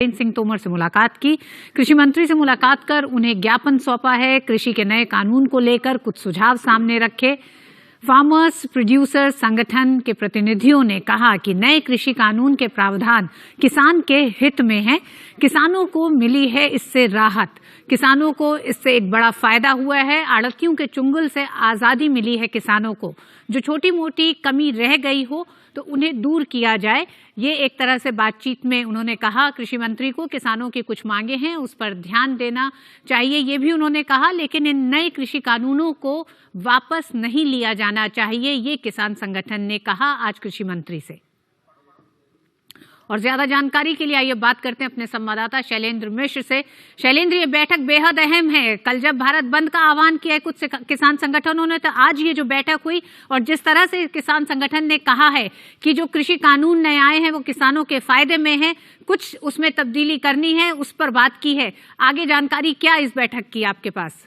नरेंद्र सिंह तोमर से मुलाकात की। कृषि मंत्री से मुलाकात कर उन्हें ज्ञापन सौंपा है। कृषि के नए कानून को लेकर कुछ सुझाव सामने रखे। फार्मर्स प्रोड्यूसर संगठन के प्रतिनिधियों ने कहा कि नए कृषि कानून के प्रावधान किसान के हित में हैं। किसानों को मिली है इससे राहत, किसानों को इससे एक बड़ा फायदा हुआ है। आड़तियों के चुंगल से आजादी मिली है किसानों को। जो छोटी मोटी कमी रह गई हो तो उन्हें दूर किया जाए। ये एक तरह से बातचीत में उन्होंने कहा कृषि मंत्री को किसानों की कुछ मांगे हैं, उस पर ध्यान देना चाहिए, ये भी उन्होंने कहा। लेकिन इन नए कृषि कानूनों को वापस नहीं लिया जाना चाहिए, ये किसान संगठन ने कहा आज कृषि मंत्री से। और ज्यादा जानकारी के लिए आइए बात करते हैं अपने संवाददाता शैलेंद्र मिश्र से। शैलेंद्र, ये बैठक बेहद अहम है। कल जब भारत बंद का आह्वान किया है कुछ किसान संगठनों ने, तो आज ये जो बैठक हुई और जिस तरह से किसान संगठन ने कहा है कि जो कृषि कानून नए आए हैं वो किसानों के फायदे में है, कुछ उसमें तब्दीली करनी है, उस पर बात की है। आगे जानकारी क्या इस बैठक की आपके पास?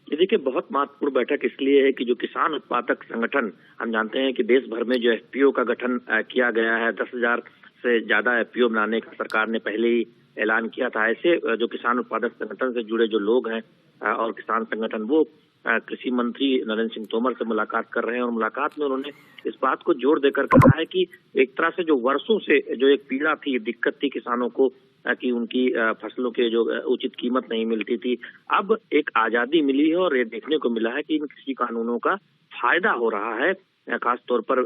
ये देखिए, बहुत महत्वपूर्ण बैठक इसलिए है कि जो किसान उत्पादक संगठन, हम जानते हैं कि देश भर में जो एफपीओ का गठन किया गया है, 10,000 से ज्यादा एफपीओ बनाने का सरकार ने पहले ही ऐलान किया था। ऐसे जो किसान उत्पादक संगठन से जुड़े जो लोग हैं और किसान संगठन, वो कृषि मंत्री नरेंद्र सिंह तोमर से मुलाकात कर रहे हैं। और मुलाकात में उन्होंने इस बात को जोर देकर कहा है कि एक तरह से जो वर्षों से जो एक पीड़ा थी, दिक्कत थी किसानों को कि उनकी फसलों के जो उचित कीमत नहीं मिलती थी, अब एक आजादी मिली है और ये देखने को मिला है कि इन कृषि कानूनों का फायदा हो रहा है। खास तौर पर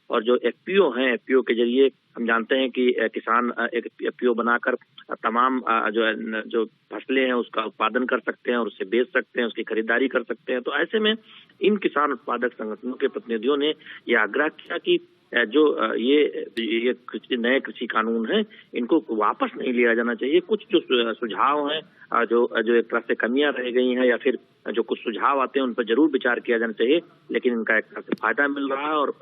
और जो एफपीओ हैं, एफपीओ के जरिए हम जानते हैं कि किसान एक एफपीओ बनाकर तमाम जो फसलें हैं उसका उत्पादन कर सकते हैं और उसे बेच सकते हैं, उसकी खरीदारी कर सकते हैं। तो ऐसे में इन किसान उत्पादक संगठनों के प्रतिनिधियों ने ये आग्रह किया कि जो ये नए कृषि कानून हैं इनको वापस नहीं लिया जाना चाहिए। कुछ जो सुझाव हैं जो एक तरह से कमियां रह गई हैं या फिर जो कुछ सुझाव आते हैं उन पर जरूर विचार किया जाना चाहिए, लेकिन इनका एक तरह से फायदा मिल रहा है और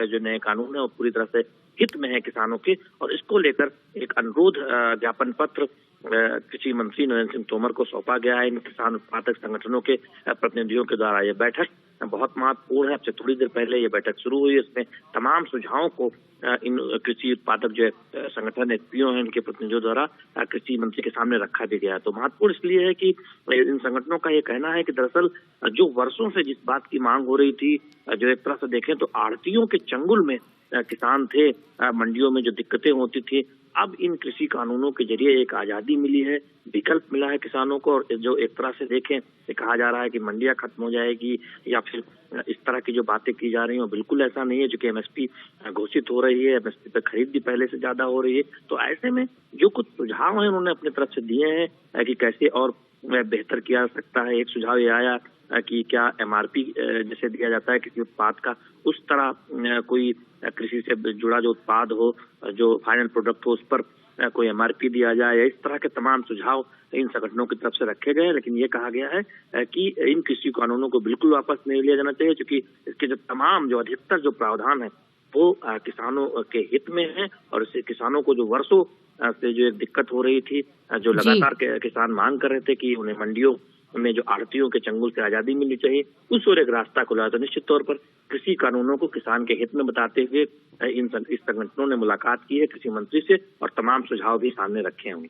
जो नए कानून है वो पूरी तरह से हित में है किसानों के। और इसको लेकर एक अनुरोध ज्ञापन पत्र कृषि मंत्री नरेंद्र सिंह तोमर को सौंपा गया है। इन किसान उत्पादक संगठनों के प्रतिनिधियों के द्वारा ये बैठक बहुत महत्वपूर्ण है। अब से थोड़ी देर पहले ये बैठक शुरू हुई, इसमें तमाम सुझावों को इन कृषि उत्पादक जो संगठन एफपीओ हैं इनके प्रतिनिधियों द्वारा कृषि मंत्री के सामने रखा भी गया है। तो महत्वपूर्ण इसलिए है कि इन संगठनों का ये कहना है कि दरअसल जो वर्षों से जिस बात की मांग हो रही थी, जो एक तरह से देखें तो आड़तियों के चंगुल में किसान थे, मंडियों में जो दिक्कतें होती थी, अब इन कृषि कानूनों के जरिए एक आजादी मिली है, विकल्प मिला है किसानों को। और जो एक तरह से देखें ये कहा जा रहा है कि मंडियां खत्म हो जाएगी या फिर इस तरह की जो बातें की जा रही हैं बिल्कुल ऐसा नहीं है। जो कि एमएसपी घोषित हो रही है, एमएसपी पे खरीद भी पहले से ज्यादा हो रही है। तो ऐसे में जो कुछ सुझाव हैं उन्होंने अपनी तरफ से दिए हैं कि कैसे और बेहतर किया जा सकता है। एक सुझाव ये आया कि क्या एमआरपी जैसे दिया जाता है किसी उत्पाद का, उस तरह कोई कृषि से जुड़ा जो उत्पाद हो, जो फाइनल प्रोडक्ट हो, उस पर कोई एमआरपी दिया जाए। इस तरह के तमाम सुझाव इन संगठनों की तरफ से रखे गए हैं। लेकिन ये कहा गया है कि इन कृषि कानूनों को बिल्कुल वापस नहीं लिया जाना चाहिए, क्योंकि इसके जो तमाम जो अधिकतर जो प्रावधान है वो किसानों के हित में है। और इससे किसानों को जो वर्षों से जो एक दिक्कत हो रही थी, जो लगातार किसान मांग कर रहे थे कि उन्हें मंडियों में जो आड़तियों के चंगुल से आजादी मिलनी चाहिए, उस ओर एक रास्ता खुला। तो निश्चित तौर पर कृषि कानूनों को किसान के हित में बताते हुए इस संगठनों ने मुलाकात की है कृषि मंत्री से और तमाम सुझाव भी सामने रखे होंगे।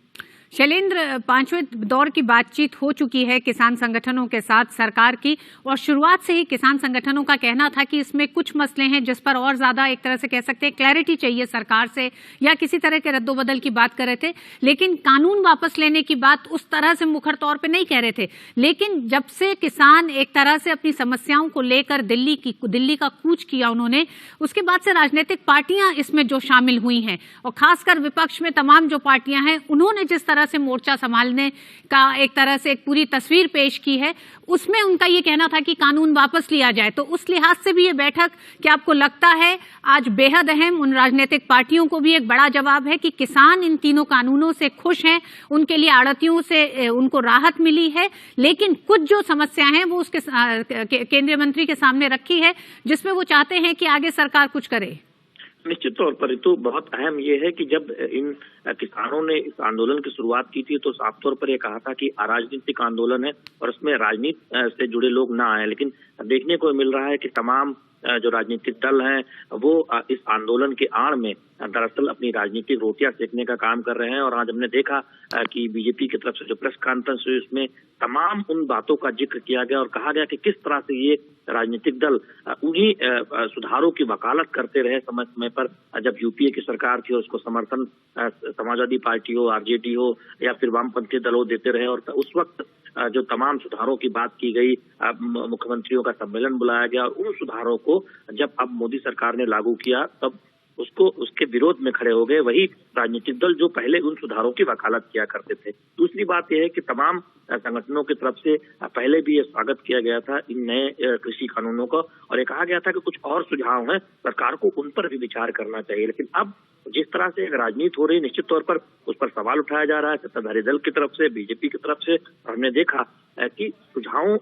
शैलेंद्र, 5वें दौर की बातचीत हो चुकी है किसान संगठनों के साथ सरकार की, और शुरुआत से ही किसान संगठनों का कहना था कि इसमें कुछ मसले हैं जिस पर और ज्यादा एक तरह से कह सकते हैं क्लैरिटी चाहिए सरकार से, या किसी तरह के रद्दोबदल की बात कर रहे थे। लेकिन कानून वापस लेने की बात उस तरह से मुखर तौर पर नहीं कह रहे थे। लेकिन जब से किसान एक तरह से अपनी समस्याओं को लेकर दिल्ली का कूच किया उन्होंने, उसके बाद से राजनीतिक पार्टियां इसमें जो शामिल हुई हैं और खासकर विपक्ष में तमाम जो पार्टियां हैं, उन्होंने जिस तरह से मोर्चा संभालने का एक तरह से एक पूरी तस्वीर पेश की है, उसमें उनका ये कहना था कि कानून वापस लिया जाए। तो उस लिहाज से भी ये बैठक, क्या आपको लगता है आज बेहद अहम, उन राजनीतिक पार्टियों को भी एक बड़ा जवाब है कि किसान इन तीनों कानूनों से खुश हैं, उनके लिए आड़तियों से उनको राहत मिली है, लेकिन कुछ जो समस्याएं हैं वो उसके केंद्रीय मंत्री के सामने रखी है जिसमें वो चाहते हैं कि आगे सरकार कुछ करे? निश्चित तौर पर तो बहुत अहम ये है कि जब इन किसानों ने इस आंदोलन की शुरुआत की थी तो साफ तौर पर ये कहा था कि अराजनीतिक आंदोलन है और इसमें राजनीति से जुड़े लोग ना आए। लेकिन देखने को मिल रहा है कि तमाम जो राजनीतिक दल हैं वो इस आंदोलन के आड़ में दरअसल अपनी राजनीतिक रोटियां सेकने का काम कर रहे हैं। और आज हमने देखा कि बीजेपी की तरफ से जो प्रेस कॉन्फ्रेंस हुई उसमें तमाम उन बातों का जिक्र किया गया और कहा गया कि किस तरह से ये राजनीतिक दल उन्हीं सुधारों की वकालत करते रहे समय समय पर, जब यूपीए की सरकार थी और उसको समर्थन समाजवादी पार्टी हो, आरजेडी हो या फिर वामपंथी दल हो देते रहे। और उस वक्त जो तमाम सुधारों की बात की गई, मुख्यमंत्रियों का सम्मेलन बुलाया गया और उन सुधारों को जब अब मोदी सरकार ने लागू किया तब उसके विरोध में खड़े हो गए वही राजनीतिक दल जो पहले उन सुधारों की वकालत किया करते थे। दूसरी बात यह है कि तमाम संगठनों की तरफ से पहले भी ये स्वागत किया गया था इन नए कृषि कानूनों का, और ये कहा गया था कि कुछ और सुझाव हैं, सरकार को उन पर भी विचार करना चाहिए। लेकिन अब जिस तरह से राजनीति हो रही, निश्चित तौर पर उस पर सवाल उठाया जा रहा है सत्ताधारी दल की तरफ से, बीजेपी की तरफ से। हमने देखा कि सुझावों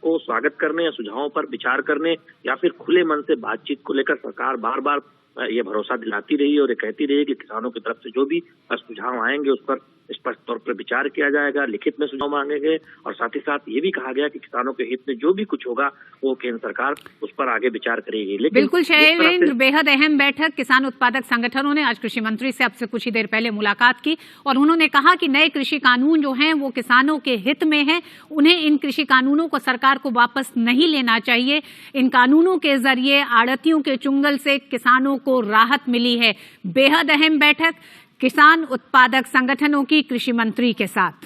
को स्वागत करने या सुझावों पर विचार करने या फिर खुले मन से बातचीत को लेकर सरकार बार बार ये भरोसा दिलाती रही और ये कहती रही कि किसानों की तरफ से जो भी सुझाव आएंगे उस पर स्पष्ट तौर पर विचार किया जाएगा, लिखित में सुझाव मांगेंगे। और साथ ही साथ ये भी कहा गया कि किसानों के हित में जो भी कुछ होगा वो केंद्र सरकार उस पर आगे विचार करेगी। लेकिन बिल्कुल शैलेंद्र, बेहद अहम बैठक। किसान उत्पादक संगठनों ने आज कृषि मंत्री से अब से कुछ ही देर पहले मुलाकात की और उन्होंने कहा कि नए कृषि कानून जो हैं वो किसानों के हित में हैं, उन्हें इन कृषि कानूनों को सरकार को वापस नहीं लेना चाहिए। इन कानूनों के जरिए आड़तियों के चुंगल से किसानों को राहत मिली है। बेहद अहम बैठक किसान उत्पादक संगठनों की कृषि मंत्री के साथ।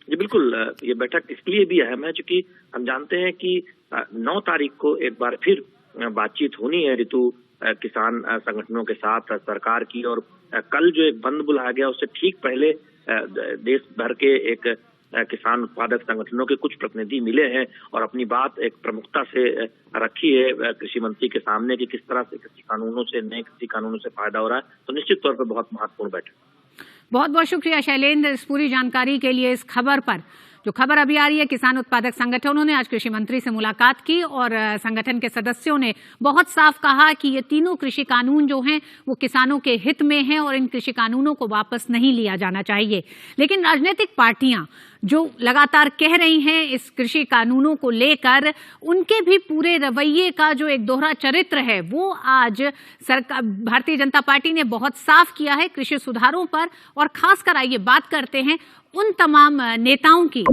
जी बिल्कुल, ये बैठक इसलिए भी अहम है क्योंकि हम जानते हैं कि 9 तारीख को एक बार फिर बातचीत होनी है ऋतु किसान संगठनों के साथ सरकार की। और कल जो एक बंद बुलाया गया उससे ठीक पहले देश भर के एक किसान उत्पादक संगठनों के कुछ प्रतिनिधि मिले हैं और अपनी बात एक प्रमुखता से रखी है कृषि मंत्री के सामने कि किस तरह से कृषि कानूनों से, नए कृषि कानूनों से फायदा हो रहा है। तो निश्चित तौर पर बहुत महत्वपूर्ण बैठक। बहुत बहुत शुक्रिया शैलेंद्र इस पूरी जानकारी के लिए। इस खबर पर जो खबर अभी आ रही है, किसान उत्पादक संगठनों ने आज कृषि मंत्री से मुलाकात की और संगठन के सदस्यों ने बहुत साफ कहा कि ये तीनों कृषि कानून जो हैं वो किसानों के हित में हैं और इन कृषि कानूनों को वापस नहीं लिया जाना चाहिए। लेकिन राजनीतिक पार्टियां जो लगातार कह रही हैं इस कृषि कानूनों को लेकर, उनके भी पूरे रवैये का जो एक दोहरा चरित्र है वो आज सरकार भारतीय जनता पार्टी ने बहुत साफ किया है कृषि सुधारों पर। और खासकर आइए बात करते हैं उन तमाम नेताओं की